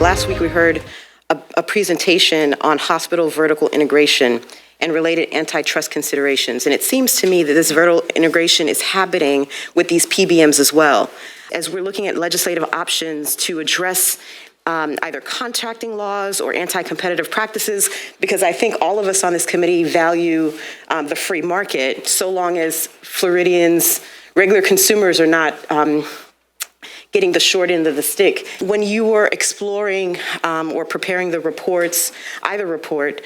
Last week we heard a presentation on hospital vertical integration and related antitrust considerations. And it seems to me that this vertical integration is happening with these PBMs as well. As we're looking at legislative options to address either contracting laws or anti-competitive practices, because I think all of us on this committee value the free market, so long as Floridians, regular consumers are not getting the short end of the stick. When you were exploring or preparing the reports, either report,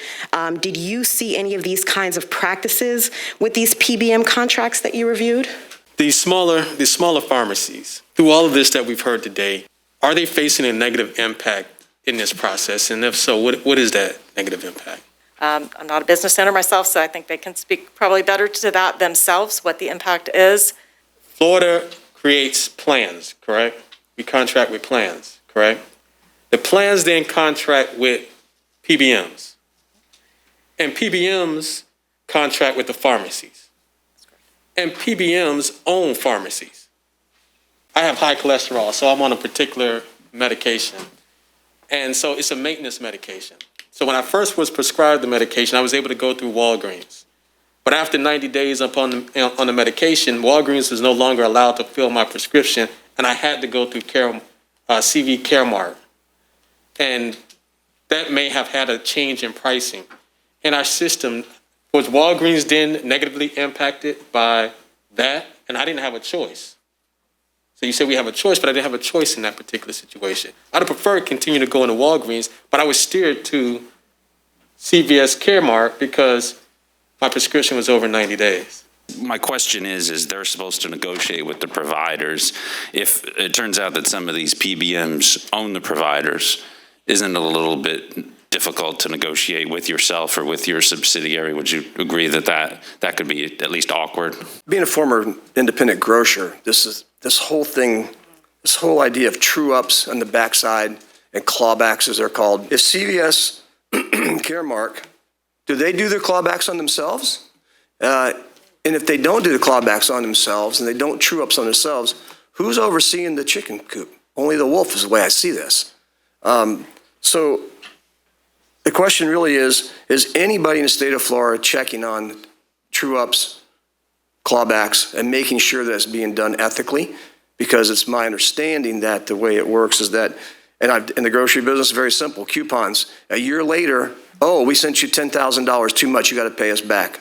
did you see any of these kinds of practices with these PBM contracts that you reviewed? These smaller pharmacies, through all of this that we've heard today, are they facing a negative impact in this process? And if so, what is that negative impact? I'm not a business owner myself, so I think they can speak probably better to that themselves, what the impact is. Florida creates plans, correct? We contract with plans, correct? The plans then contract with PBMs. And PBMs contract with the pharmacies. And PBMs own pharmacies. I have high cholesterol, so I'm on a particular medication. And so it's a maintenance medication. So when I first was prescribed the medication, I was able to go through Walgreens. But after 90 days on the medication, Walgreens is no longer allowed to fill my prescription, and I had to go through CV Caremark. And that may have had a change in pricing. In our system, was Walgreens then negatively impacted by that? And I didn't have a choice. So you said we have a choice, but I didn't have a choice in that particular situation. I'd have preferred to continue to go into Walgreens, but I was steered to CVS Caremark because my prescription was over 90 days. My question is they're supposed to negotiate with the providers. If it turns out that some of these PBMs own the providers, isn't it a little bit difficult to negotiate with yourself or with your subsidiary? Would you agree that could be at least awkward? Being a former independent grocer, this whole idea of true-ups on the backside and clawbacks, as they're called. If CVS Caremark, do they do their clawbacks on themselves? And if they don't do the clawbacks on themselves and they don't true-ups on themselves, who's overseeing the chicken coop? Only the wolf is the way I see this. So the question really is anybody in the state of Florida checking on true-ups, clawbacks, and making sure that it's being done ethically? Because it's my understanding that the way it works is that, and in the grocery business, very simple, coupons. A year later, oh, we sent you $10,000 too much, you got to pay us back.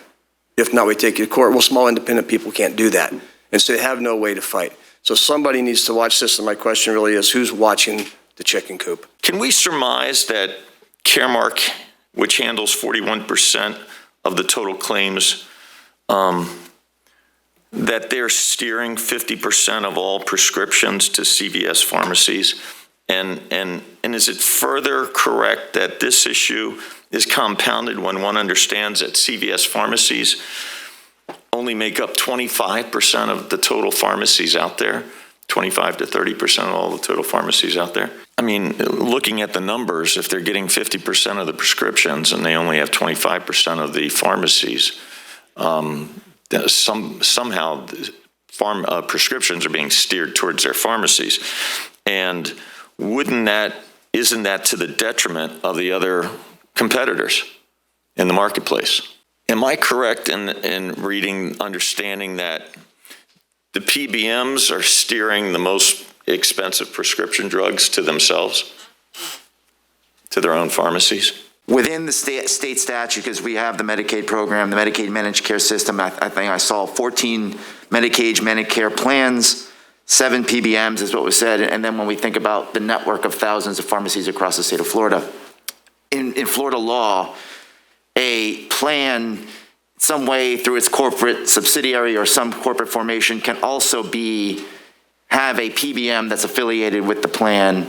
If not, we take you to court. Well, small independent people can't do that. And so they have no way to fight. So somebody needs to watch this, and my question really is, who's watching the chicken coop? Can we surmise that Caremark, which handles 41% of the total claims, that they're steering 50% of all prescriptions to CVS pharmacies? And is it further correct that this issue is compounded when one understands that CVS pharmacies only make up 25% of the total pharmacies out there, 25 to 30% of all the total pharmacies out there? I mean, looking at the numbers, if they're getting 50% of the prescriptions and they only have 25% of the pharmacies, somehow prescriptions are being steered towards their pharmacies. And isn't that to the detriment of the other competitors in the marketplace? Am I correct in understanding that the PBMs are steering the most expensive prescription drugs to themselves, to their own pharmacies? Within the state statute, because we have the Medicaid program, the Medicaid managed care system, I think I saw 14 Medicaid managed care plans, 7 PBMs is what was said. And then when we think about the network of thousands of pharmacies across the state of Florida, in Florida law, a plan some way through its corporate subsidiary or some corporate formation can also have a PBM that's affiliated with the plan,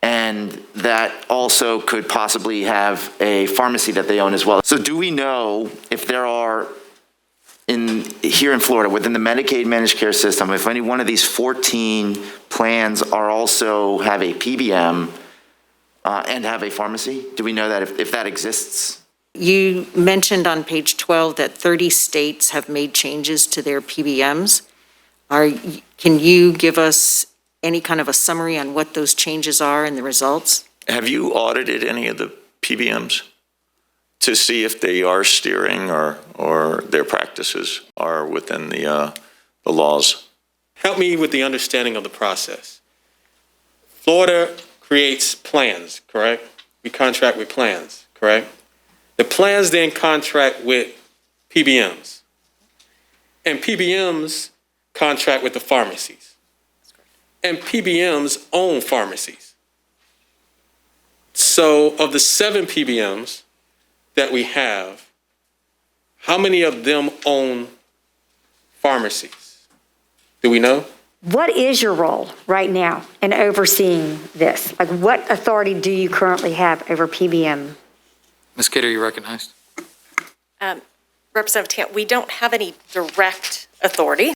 and that also could possibly have a pharmacy that they own as well. So do we know if there are, here in Florida, within the Medicaid managed care system, if any one of these 14 plans also have a PBM and have a pharmacy? Do we know that if that exists? You mentioned on page 12 that 30 states have made changes to their PBMs. Can you give us any kind of a summary on what those changes are and the results? Have you audited any of the PBMs to see if they are steering or their practices are within the laws? Help me with the understanding of the process. Florida creates plans, correct? We contract with plans, correct? The plans then contract with PBMs. And PBMs contract with the pharmacies. And PBMs own pharmacies. So of the 7 PBMs that we have, how many of them own pharmacies? Do we know? What is your role right now in overseeing this? Like, what authority do you currently have over PBM? Ms. Kidder, you recognized. Representative Tant, we don't have any direct authority.